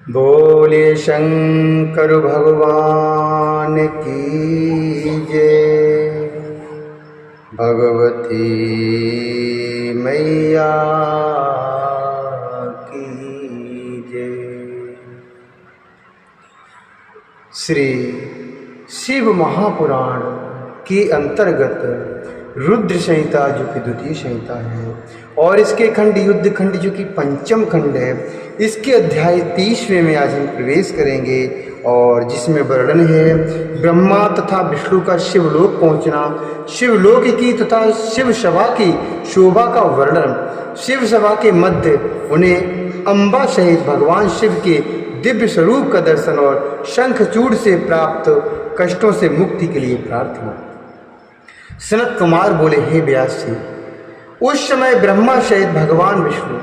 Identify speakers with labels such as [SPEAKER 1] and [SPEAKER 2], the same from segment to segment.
[SPEAKER 1] बोले शंकर भगवान की जय। भगवती मैया की जय। श्री शिव महापुराण के अंतर्गत रुद्र संहिता जो कि द्वितीय संहिता है और इसके खंड युद्ध खंड जो कि पंचम खंड है, इसके अध्याय 30वें में आज हम प्रवेश करेंगे और जिसमें वर्णन है ब्रह्मा तथा विष्णु का शिवलोक पहुंचना, शिवलोक की तथा शिव सभा की शोभा का वर्णन, शिव सभा के मध्य उन्हें अम्बा सहित भगवान शिव के दिव्य स्वरूप का दर्शन और शंखचूड़ से प्राप्त कष्टों से मुक्ति के लिए प्रार्थना। सनत कुमार बोले, हे व्यास जी, उस समय ब्रह्मा सहित भगवान विष्णु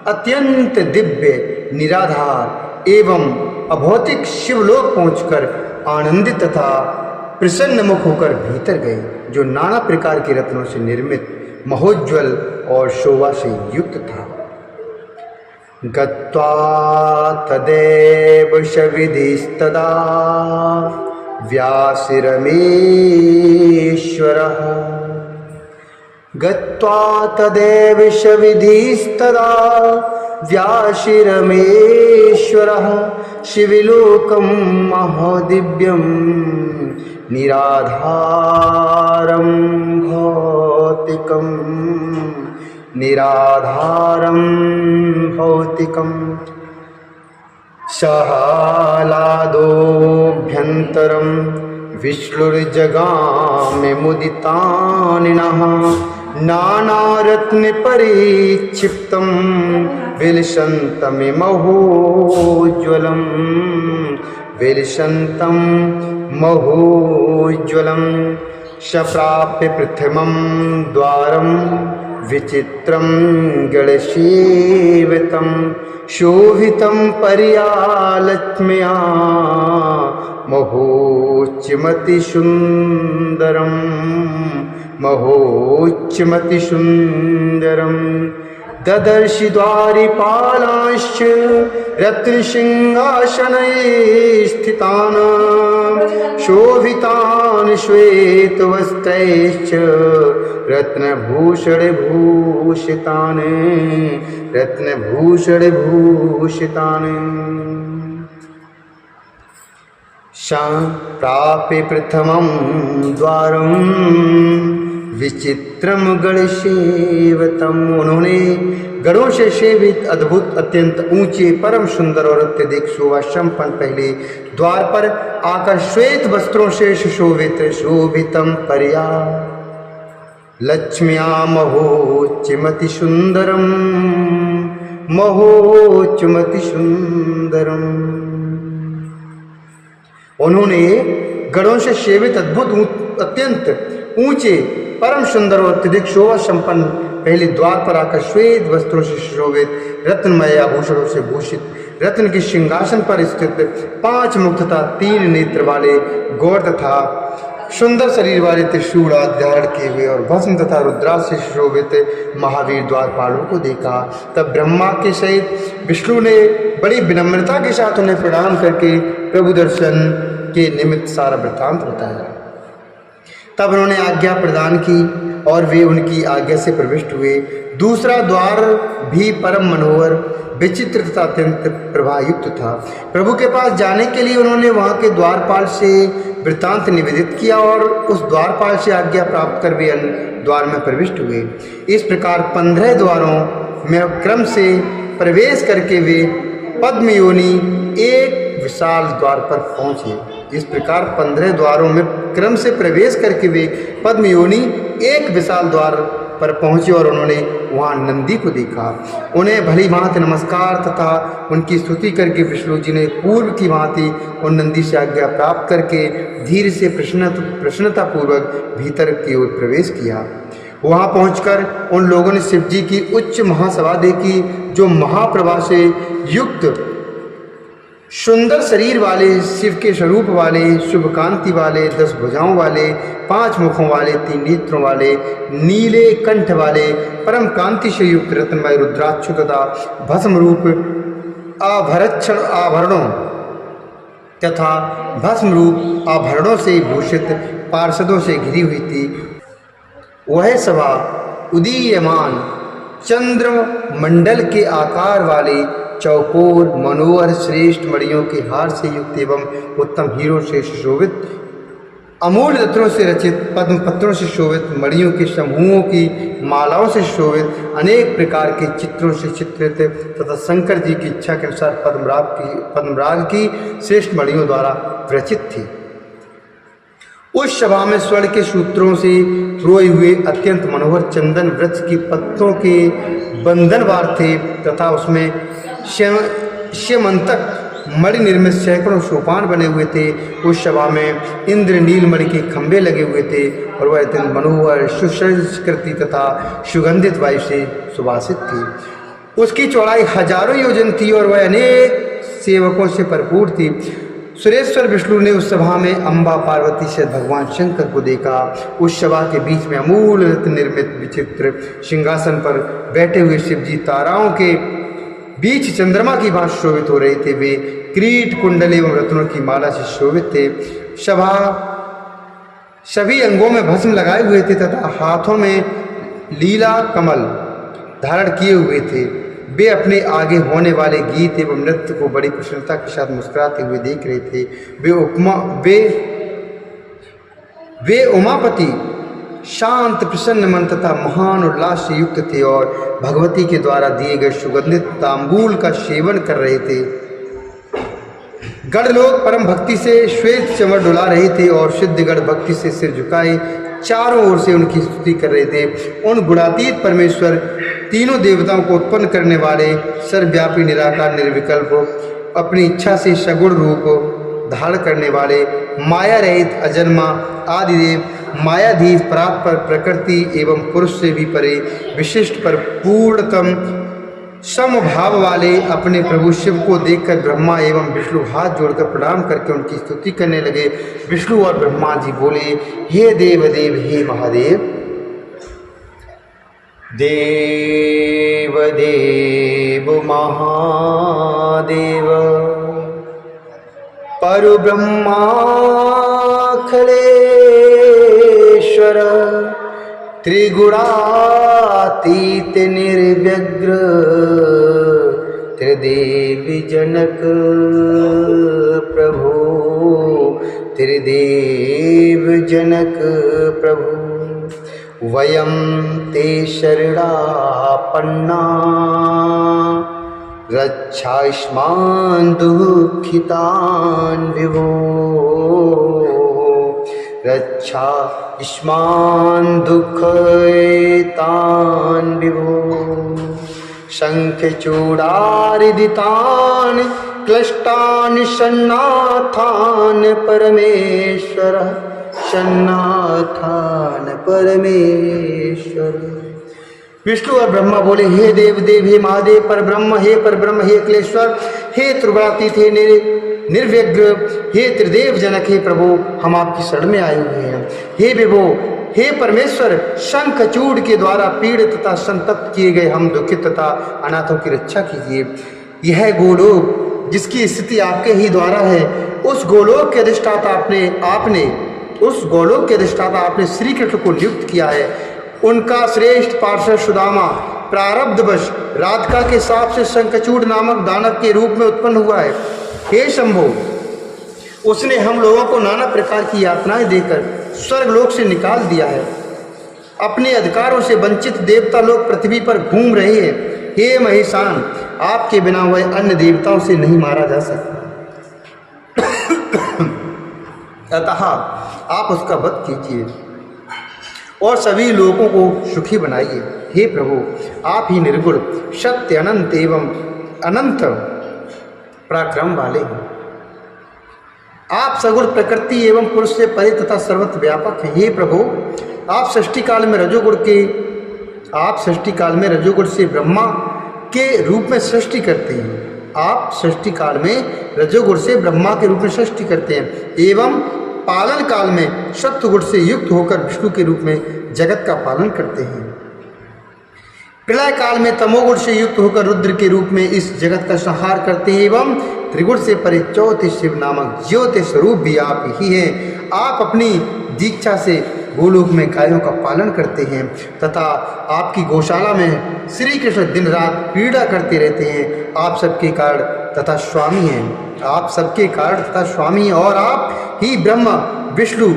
[SPEAKER 1] अत्यंत दिव्य निराधार एवं अभौतिक शिवलोक पहुंचकर आनंदित तथा प्रसन्न मुख होकर भीतर गए, जो नाना प्रकार के रत्नों से निर्मित महोज्ज्वल और शोभा से युक्त था। गत्वा तदेव शविधिस्तदा व्यासिरमेश्वरः। गत्वा तदेव शविधिस्तदा व्यासिरमेश्वरः। शिवलोकं महादिव्यं निराधारं भौतिकं। निराधारं भौतिकं सहालादोऽभ्यन्तरं विष्णुर्जगामे मुदितानिनः। नानारत्नपरिक्षिप्तं विलसन्तमहोज्ज्वलं। विलसन्तं महोज्ज्वलं सप्राप्य प्रथमं द्वारं विचित्रं गणसेवितं शोभितं पर्यालक्ष्म्या महोच्चमतिसुन्दरं। महोच्चमतिसुन्दरं ददर्शि द्वारिपालांश्च रत्नसिंहासनैः स्थितान् शोभितान् श्वेतवस्त्रैश्च रत्नभूषणभूषितान्। रत्नभूषणभूषितान् प्राप्य प्रथमं द्वारं विचित्रं गणसेवितम्। उन्होंने गणों से सेवित अद्भुत अत्यंत ऊंचे परम सुंदर और अत्यधिक शोभा संपन्न पहले द्वार पर आकर श्वेत वस्त्रों से सुशोभित शोभितम पर्या लक्ष्म्या महोच्चमति सुंदरम। महोच्चमति सुंदरम। उन्होंने गणों से सेवित अद्भुत अत्यंत ऊंचे परम सुंदर और अत्यधिक शोभा संपन्न पहले द्वार पर आकर श्वेत वस्त्रों से सुशोभित रत्नमय आभूषणों से भूषित रत्न के सिंहासन पर स्थित 5 मुख तथा 3 नेत्र वाले गौर तथा सुंदर शरीर वाले त्रिशूल धारण किए हुए और भस्म तथा रुद्राक्ष से सुशोभित महावीर द्वारपालों को देखा। तब ब्रह्मा के सहित विष्णु ने बड़ी विनम्रता के साथ उन्हें प्रणाम करके प्रभु दर्शन के निमित्त सारा वृत्तांत बताया। तब उन्होंने आज्ञा प्रदान की और वे उनकी आज्ञा से प्रविष्ट हुए। दूसरा द्वार भी परम मनोहर विचित्र तथा अत्यंत प्रभायुक्त था। प्रभु के पास जाने के लिए उन्होंने वहां के द्वारपाल से वृत्तांत निवेदित किया और उस द्वारपाल से आज्ञा प्राप्त कर वे अन्य द्वार में प्रविष्ट हुए। इस प्रकार 15 द्वारों में क्रम से प्रवेश करके वे पद्मयोनि एक विशाल द्वार पर पहुंचे। इस प्रकार 15 द्वारों में क्रम से प्रवेश करके वे पद्मयोनि एक विशाल द्वार पर पहुंचे और उन्होंने वहां नंदी को देखा। उन्हें भली भांति नमस्कार तथा उनकी स्तुति करके विष्णु जी ने पूर्व की भांति उन नंदी से आज्ञा प्राप्त करके धीरे से प्रसन्नता पूर्वक भीतर की ओर प्रवेश किया। वहां पहुंचकर उन लोगों ने शिव जी की उच्च महासभा देखी, जो महाप्रभा से युक्त सुंदर शरीर वाले, शिव के स्वरूप वाले, शुभ कांति वाले, 10 भुजाओं वाले, 5 मुखों वाले, 3 नेत्रों वाले, नीले कंठ वाले, परम कांति से युक्त रत्नमय रुद्राक्ष तथा भस्म रूप आभरक्षण आभरणों तथा भस्म रूप आभरणों से भूषित पार्षदों से घिरी हुई थी। वह सभा उदीयमान चंद्र मंडल के आकार वाले चौकोर मनोहर श्रेष्ठ मणियों के हार से युक्त एवं उत्तम हीरों से सुशोभित, अमूल्य रत्नों से रचित, पद्म पत्रों से शोभित, मणियों के समूहों की मालाओं से शोभित, अनेक प्रकार के चित्रों से चित्रित तथा शंकर जी की इच्छा के अनुसार पद्मराग की श्रेष्ठ मणियों द्वारा रचित थी। उस सभा में स्वर्ण के सूत्रों से रोए हुए अत्यंत मनोहर चंदन वृक्ष के पत्तों के बंधनवार थे तथा उसमें श्यमंतक मणि निर्मित सैकड़ों सोपान बने हुए थे। उस सभा में इंद्र नील मणि के खंभे लगे हुए थे और वह अत्यंत मनोहर सुसंस्कृति तथा सुगंधित वायु से सुवासित थी। उसकी चौड़ाई हजारों योजन थी और वह अनेक सेवकों से भरपूर थी। सुरेश्वर विष्णु ने उस सभा में अम्बा पार्वती से भगवान शंकर को देखा। उस सभा के बीच में अमूल रत्न निर्मित विचित्र सिंहासन पर बैठे हुए शिवजी ताराओं के बीच चंद्रमा की भांति शोभित हो रहे थे। वे किरीट कुंडल एवं रत्नों की माला से शोभित थे। सभा सभी अंगों में भस्म लगाए हुए थे तथा हाथों में लीला कमल धारण किए हुए थे। वे अपने आगे होने वाले गीत एवं नृत्य को बड़ी प्रसन्नता के साथ मुस्कुराते हुए देख रहे थे। वे उमापति शांत प्रसन्न मन तथा महान उल्लास से युक्त थे और भगवती के द्वारा दिए गए सुगंधित तांबूल का सेवन कर रहे थे। गण लोग परम भक्ति से श्वेत चमर डुला रहे थे और सिद्धगण भक्ति से सिर झुकाए चारों ओर से उनकी स्तुति कर रहे थे। उन गुणातीत परमेश्वर तीनों देवताओं को उत्पन्न करने वाले सर्वव्यापी निराकार निर्विकल्प अपनी इच्छा से सगुण रूप धारण करने वाले माया रहित अजन्मा आदिदेव मायाधीश परात्पर प्रकृति एवं पुरुष से भी परे विशिष्ट पर पूर्णतम समभाव वाले अपने प्रभु शिव को देखकर ब्रह्मा एवं विष्णु हाथ जोड़कर प्रणाम करके उनकी स्तुति करने लगे। विष्णु और ब्रह्मा जी बोले, हे देवदेव, हे महादेव। देव देव महादेव परब्रह्माखिलेश्वर त्रिगुणातीत निर्व्यग्र त्रिदेव जनक प्रभु त्रिदेव जनक प्रभु वयं ते शरणापन्ना रक्षास्मान् दुःखितान् विभो रक्षास्मान् दुःखितान् विभो शङ्खचूडारिदितान् क्लिष्टान् सन्नाथान् परमेश्वरः सन्नाथान परमेश्वर। विष्णु और ब्रह्मा बोले, हे देव देव, हे महादेव, पर ब्रह्म, हे अखिलेश्वर, हे त्रिगुणातीत, हे निर्विघ्न, हे त्रिदेव जनक, हे प्रभु, हम आपकी शरण में आए हुए हैं। हे विभो, हे परमेश्वर, शंखचूड़ के द्वारा पीड़ित तथा संतप्त किए गए हम दुखित तथा अनाथों की रक्षा कीजिए। यह गोलोक जिसकी स्थिति आपके ही द्वारा है, उस गोलोक के अधिष्ठाता आपने श्री कृष्ण को नियुक्त किया है। उनका श्रेष्ठ पार्षद सुदामा प्रारब्धवश राधिका के साप से शंखचूड़ नामक दानव के रूप में उत्पन्न हुआ है। हे शंभो, उसने हम लोगों को नाना प्रकार की यातनाएं देकर स्वर्गलोक से निकाल दिया है। अपने अधिकारों से वंचित देवता लोग पृथ्वी पर घूम रहे हैं। हे महेशान, आपके बिना वह अन्य देवताओं से नहीं मारा जा सकता, अतः आप उसका वध कीजिए और सभी लोगों को सुखी बनाइए। हे प्रभु, आप ही निर्गुण, सत्य, अनंत एवं अनंत पराक्रम वाले हैं। आप सगुण प्रकृति एवं पुरुष से परे तथा सर्वत्र व्यापक हैं। हे प्रभु, आप सृष्टि काल में रजोगुण से ब्रह्मा के रूप में सृष्टि करते हैं। आप सृष्टि काल में रजोगुण से ब्रह्मा के रूप में सृष्टि करते हैं एवं पालन काल में सत्वगुण से युक्त होकर विष्णु के रूप में जगत का पालन करते हैं। प्रलय काल में तमोगुण से युक्त होकर रुद्र के रूप में इस जगत का संहार करते हैं एवं त्रिगुण से परे चौथे शिव नामक ज्योति स्वरूप भी आप ही हैं। आप अपनी दीक्षा से गोलोक में गायों का पालन करते हैं तथा आपकी गौशाला में श्री कृष्ण दिन रात क्रीड़ा करते रहते हैं। आप सबके कारण तथा स्वामी हैं, आप सबके कारण तथा स्वामी हैं और आप ही ब्रह्मा विष्णु,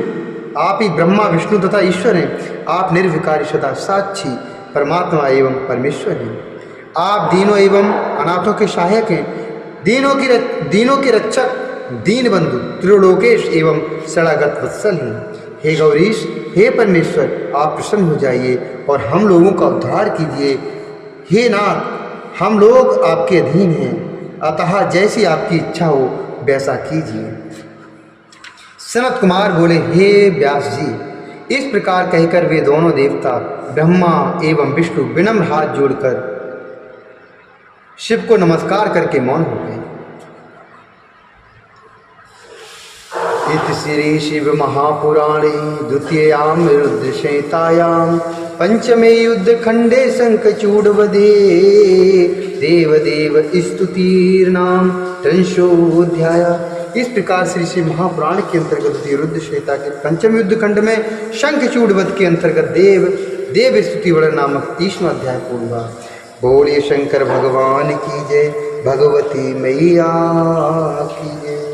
[SPEAKER 1] आप ही ब्रह्मा विष्णु तथा ईश्वर हैं। आप निर्विकारी सदा साक्षी परमात्मा एवं परमेश्वर हैं। आप दीनों एवं अनाथों के सहायक हैं, दीनों के रक्षक, दीन बंधु, त्रिलोकेश एवं शरणागत वत्सल हैं। हे गौरीश, हे परमेश्वर, आप प्रसन्न हो जाइए और हम लोगों का उद्धार कीजिए। हे नाथ, हम लोग आपके अधीन हैं, अतः जैसी आपकी इच्छा हो वैसा कीजिए। सनत कुमार बोले, हे व्यास जी, इस प्रकार कहकर वे दोनों देवता ब्रह्मा एवं विष्णु विनम्र हाथ जोड़कर शिव को नमस्कार करके मौन हो गए। इति श्री शिव महापुराणे द्वितीयां रुद्र संहितायां पंचमे युद्ध खंडे शंखचूडवधे देवदेव स्तुतिर्नाम त्रिंशोऽध्याय। इस प्रकार श्री शिव महापुराण के अंतर्गत द्वितीय रुद्र संहिता के पंचम युद्ध खंड में शंखचूड वध के अंतर्गत देव स्तुति वर्णन नामक 30वां अध्याय पूर्ण हुआ। बोलिए शंकर भगवान की जय, भगवती मैया की जय।